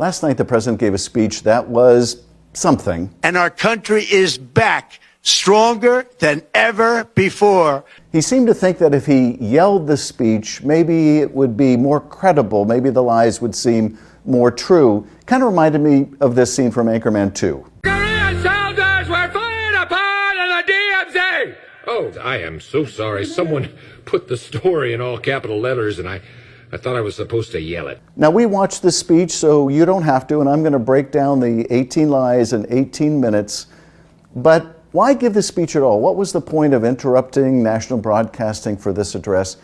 Last night, the president gave a speech that was something. And our country is back, stronger than ever before. He seemed to think that if he yelled the speech, maybe it would be more credible, maybe the lies would seem more true. Kind of reminded me of this scene from Anchorman 2. Korean soldiers were fired upon in the DMZ! Oh, I am so sorry. Someone put the story in all capital letters, and I thought I was supposed to yell it. Now, we watched the speech, so you don't have to, and I'm going to break down the 18 lies in 18 minutes. But why give the speech at all? What was the point of interrupting national broadcasting for this address?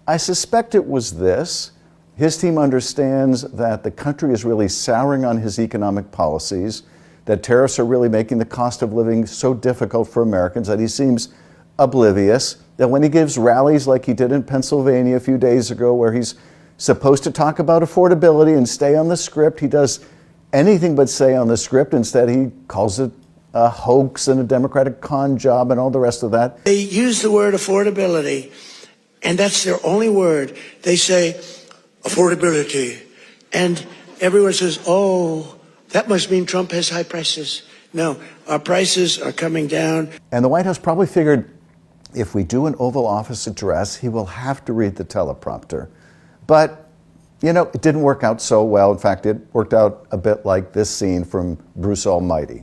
I suspect it was this. His team understands that the country is really souring on his economic policies, that tariffs are really making the cost of living so difficult for Americans that he seems oblivious, that when he gives rallies like he did in Pennsylvania a few days ago, where he's supposed to talk about affordability and stay on the script, he does anything but stay on the script. Instead, he calls it a hoax and a Democratic con job and all the rest of that. They use the word affordability, and that's their only word. They say affordability, and everyone says, oh, that must mean Trump has high prices. No, our prices are coming down. And the White House probably figured if we do an Oval Office address, he will have to read the teleprompter. But, you know, it didn't work out so well. In fact, it worked out a bit like this scene from Bruce Almighty.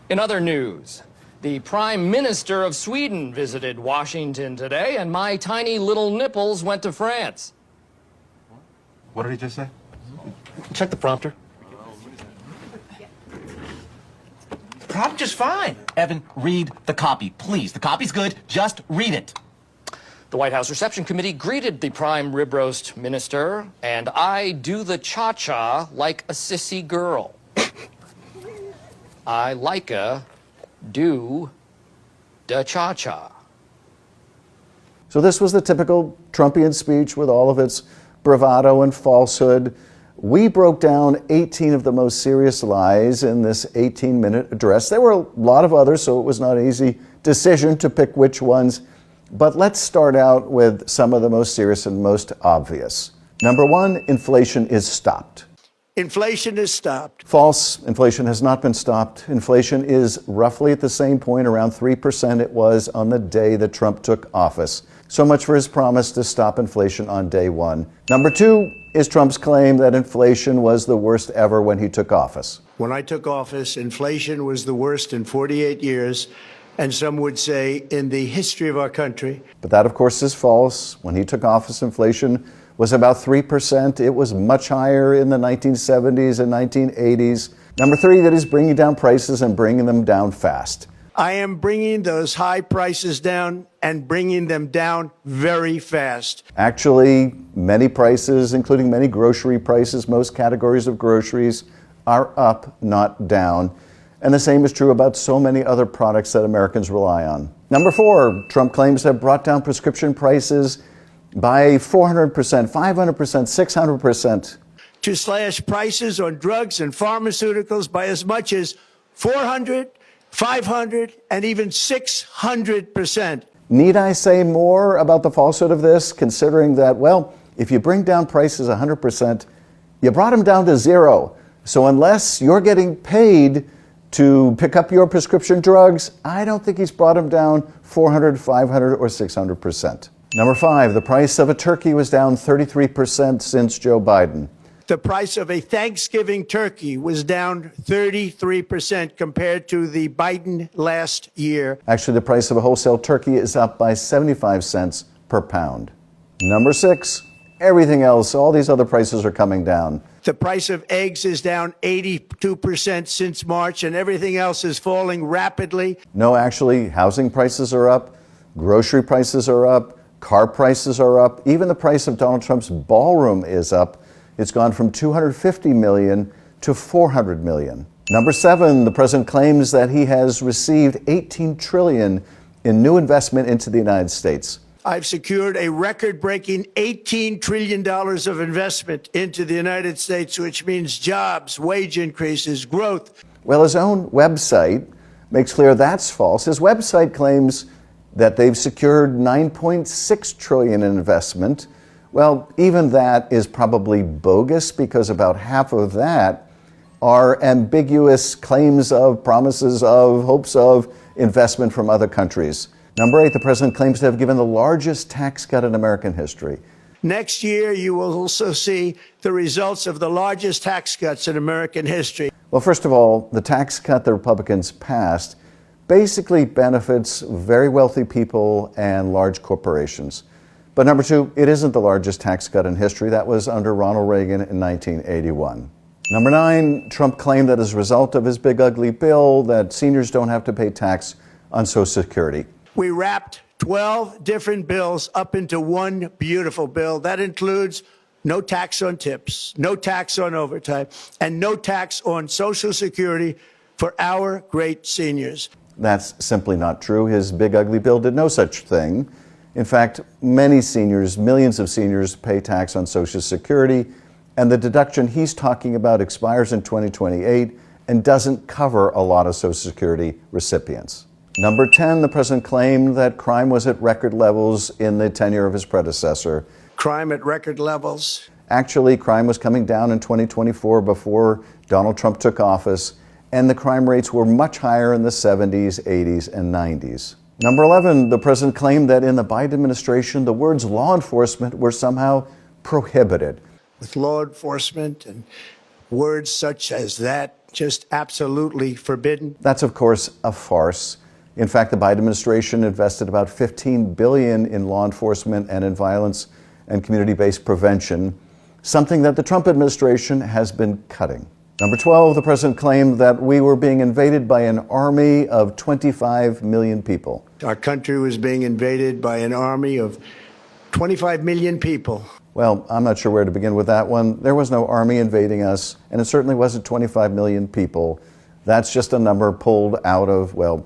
In other news, the Prime Minister of Sweden visited Washington today, and my tiny little nipples went to France. What did he just say? Check the prompter. Prompter's fine. Evan, read the copy, please. The copy's good. Just read it. The White House Reception Committee greeted the Prime Rib Roast Minister, and I do the cha-cha like a sissy girl. I like a do da cha-cha. So this was the typical Trumpian speech with all of its bravado and falsehood. We broke down 18 of the most serious lies in this 18-minute address. There were a lot of others, so it was not an easy decision to pick which ones. But let's start out with some of the most serious and most obvious. Number one, inflation is stopped. Inflation is stopped. False. Inflation has not been stopped. Inflation is roughly at the same point, around 3% it was on the day that Trump took office. So much for his promise to stop inflation on day one. Number two is Trump's claim that inflation was the worst ever when he took office. When I took office, inflation was the worst in 48 years, and some would say in the history of our country. But that, of course, is false. When he took office, inflation was about 3%. It was much higher in the 1970s and 1980s. Number three, that he's bringing down prices and bringing them down fast. I am bringing those high prices down and bringing them down very fast. Actually, many prices, including many grocery prices, most categories of groceries, are up, not down. And the same is true about so many other products that Americans rely on. Number four, Trump claims to have brought down prescription prices by 400%, 500%, 600%. To slash prices on drugs and pharmaceuticals by as much as 400, 500, and even 600%. Need I say more about the falsehood of this, considering that, well, if you bring down prices 100%, you brought them down to zero. So unless you're getting paid to pick up your prescription drugs, I don't think he's brought them down 400, 500, or 600%. Number five, the price of a turkey was down 33% since Joe Biden. The price of a Thanksgiving turkey was down 33% compared to the Biden last year. Actually, the price of a wholesale turkey is up by 75 cents per pound. Number six, everything else, all these other prices are coming down. The price of eggs is down 82% since March, and everything else is falling rapidly. No, actually, housing prices are up, grocery prices are up, car prices are up, even the price of Donald Trump's ballroom is up. It's gone from $250 million to $400 million. Number seven, the president claims that he has received $18 trillion in new investment into the United States. I've secured a record-breaking $18 trillion of investment into the United States, which means jobs, wage increases, growth. Well, his own website makes clear that's false. His website claims that they've secured $9.6 trillion in investment. Well, even that is probably bogus, because about half of that are ambiguous claims of, promises of, hopes of investment from other countries. Number 8, the president claims to have given the largest tax cut in American history. Next year, you will also see the results of the largest tax cuts in American history. Well, first of all, the tax cut the Republicans passed basically benefits very wealthy people and large corporations. But number 2, it isn't the largest tax cut in history. That was under Ronald Reagan in 1981. Number 9, Trump claimed that as a result of his big ugly bill that seniors don't have to pay tax on Social Security. We wrapped 12 different bills up into one beautiful bill. That includes no tax on tips, no tax on overtime, and no tax on Social Security for our great seniors. That's simply not true. His big ugly bill did no such thing. In fact, many seniors, millions of seniors, pay tax on Social Security, and the deduction he's talking about expires in 2028 and doesn't cover a lot of Social Security recipients. Number 10, the president claimed that crime was at record levels in the tenure of his predecessor. Crime at record levels. Actually, crime was coming down in 2024 before Donald Trump took office, and the crime rates were much higher in the 70s, 80s, and 90s. Number 11, the president claimed that in the Biden administration, the words law enforcement were somehow prohibited. With law enforcement and words such as that just absolutely forbidden. That's, of course, a farce. In fact, the Biden administration invested about $15 billion in law enforcement and in violence and community-based prevention, something that the Trump administration has been cutting. Number 12, the president claimed that we were being invaded by an army of 25 million people. Our country was being invaded by an army of 25 million people. Well, I'm not sure where to begin with that one. There was no army invading us, and it certainly wasn't 25 million people. That's just a number pulled out of, well,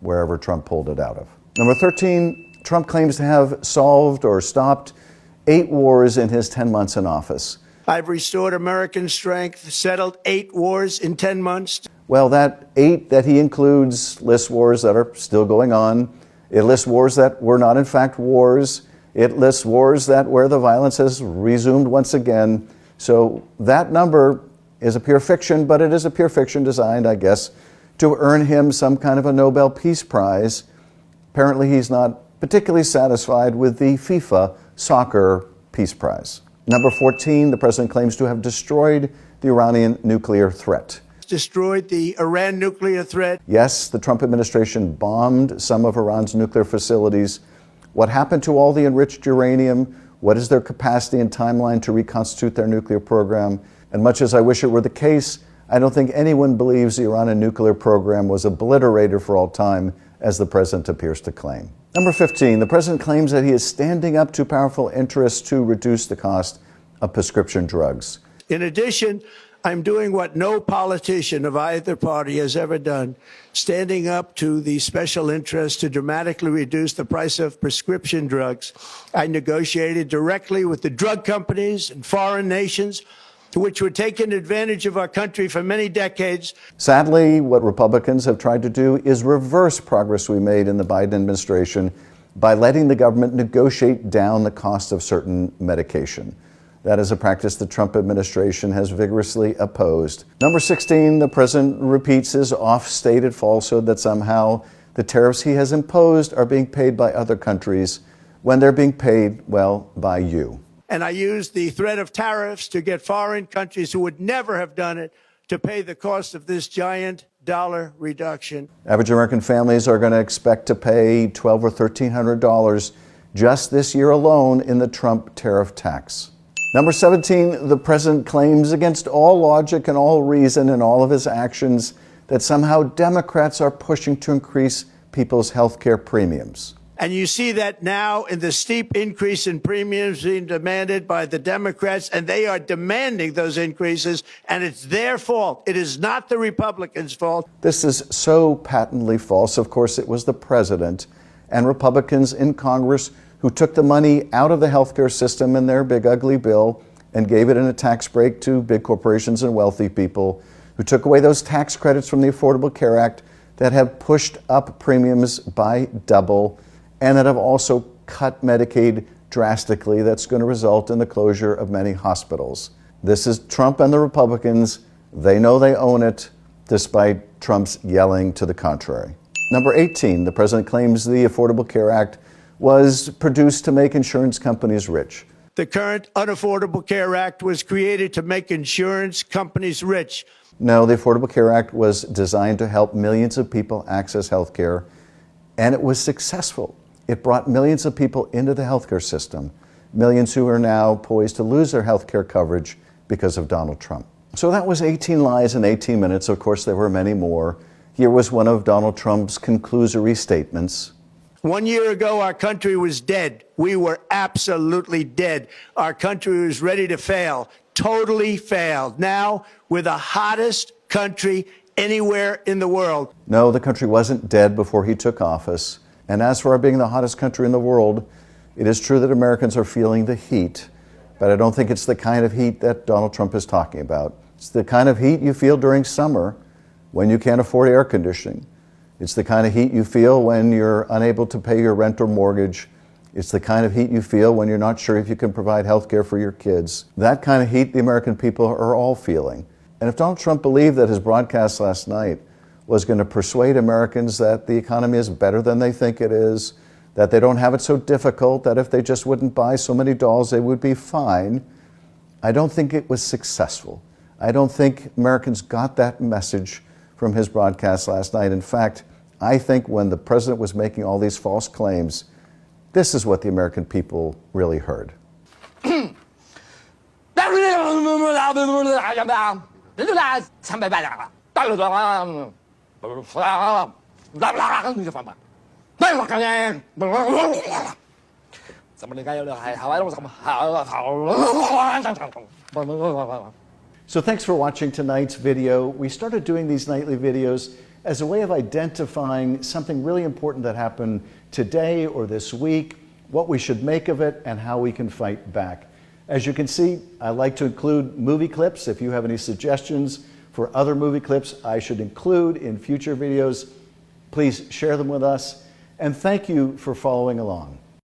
wherever Trump pulled it out of. Number 13, Trump claims to have solved or stopped 8 wars in his 10 months in office. I've restored American strength, settled 8 wars in 10 months. Well, that 8 that he includes lists wars that are still going on. It lists wars that were not in fact wars. It lists wars that where the violence has resumed once again. So that number is a pure fiction, but it is a pure fiction designed, I guess, to earn him some kind of a Nobel Peace Prize. Apparently he's not particularly satisfied with the FIFA Soccer Peace Prize. Number 14, the president claims to have destroyed the Iranian nuclear threat. Destroyed the Iran nuclear threat. Yes, the Trump administration bombed some of Iran's nuclear facilities. What happened to all the enriched uranium? What is their capacity and timeline to reconstitute their nuclear program? And much as I wish it were the case, I don't think anyone believes the Iranian nuclear program was obliterated for all time, as the president appears to claim. Number 15, the president claims that he is standing up to powerful interests to reduce the cost of prescription drugs. In addition, I'm doing what no politician of either party has ever done, standing up to the special interests to dramatically reduce the price of prescription drugs. I negotiated directly with the drug companies and foreign nations which were taking advantage of our country for many decades. Sadly, what Republicans have tried to do is reverse progress we made in the Biden administration by letting the government negotiate down the cost of certain medication. That is a practice the Trump administration has vigorously opposed. Number 16, the president repeats his oft-stated falsehood that somehow the tariffs he has imposed are being paid by other countries when they're being paid, well, by you. And I used the threat of tariffs to get foreign countries who would never have done it to pay the cost of this giant dollar reduction. Average American families are going to expect to pay $1,200 or $1,300 just this year alone in the Trump tariff tax. Number 17, the president claims against all logic and all reason and all of his actions that somehow Democrats are pushing to increase people's health care premiums. And you see that now in the steep increase in premiums being demanded by the Democrats, and they are demanding those increases, and it's their fault. It is not the Republicans' fault. This is so patently false. Of course, it was the president and Republicans in Congress who took the money out of the healthcare system in their big ugly bill and gave it in a tax break to big corporations and wealthy people, who took away those tax credits from the Affordable Care Act that have pushed up premiums by double, and that have also cut Medicaid drastically. That's going to result in the closure of many hospitals. This is Trump and the Republicans They know they own it, despite Trump's yelling to the contrary. Number 18, the president claims the Affordable Care Act was produced to make insurance companies rich. The current Unaffordable Care Act was created to make insurance companies rich. No, the Affordable Care Act was designed to help millions of people access health care, and it was successful. It brought millions of people into the healthcare system, millions who are now poised to lose their health care coverage because of Donald Trump. So that was 18 lies in 18 minutes. Of course, there were many more. Here was one of Donald Trump's conclusory statements. 1 year ago, our country was dead. We were absolutely dead. Our country was ready to fail, totally failed. Now, we're the hottest country anywhere in the world. No, the country wasn't dead before he took office. And as for our being the hottest country in the world, it is true that Americans are feeling the heat, but I don't think it's the kind of heat that Donald Trump is talking about. It's the kind of heat you feel during summer when you can't afford air conditioning. It's the kind of heat you feel when you're unable to pay your rent or mortgage. It's the kind of heat you feel when you're not sure if you can provide health care for your kids. That kind of heat the American people are all feeling. And if Donald Trump believed that his broadcast last night was going to persuade Americans that the economy is better than they think it is, that they don't have it so difficult, that if they just wouldn't buy so many dolls, they would be fine, I don't think it was successful. I don't think Americans got that message from his broadcast last night. In fact, I think when the president was making all these false claims, this is what the American people really heard. So thanks for watching tonight's video. We started doing these nightly videos as a way of identifying something really important that happened today or this week, what we should make of it, and how we can fight back. As you can see, I like to include movie clips. If you have any suggestions for other movie clips I should include in future videos, please share them with us. And thank you for following along.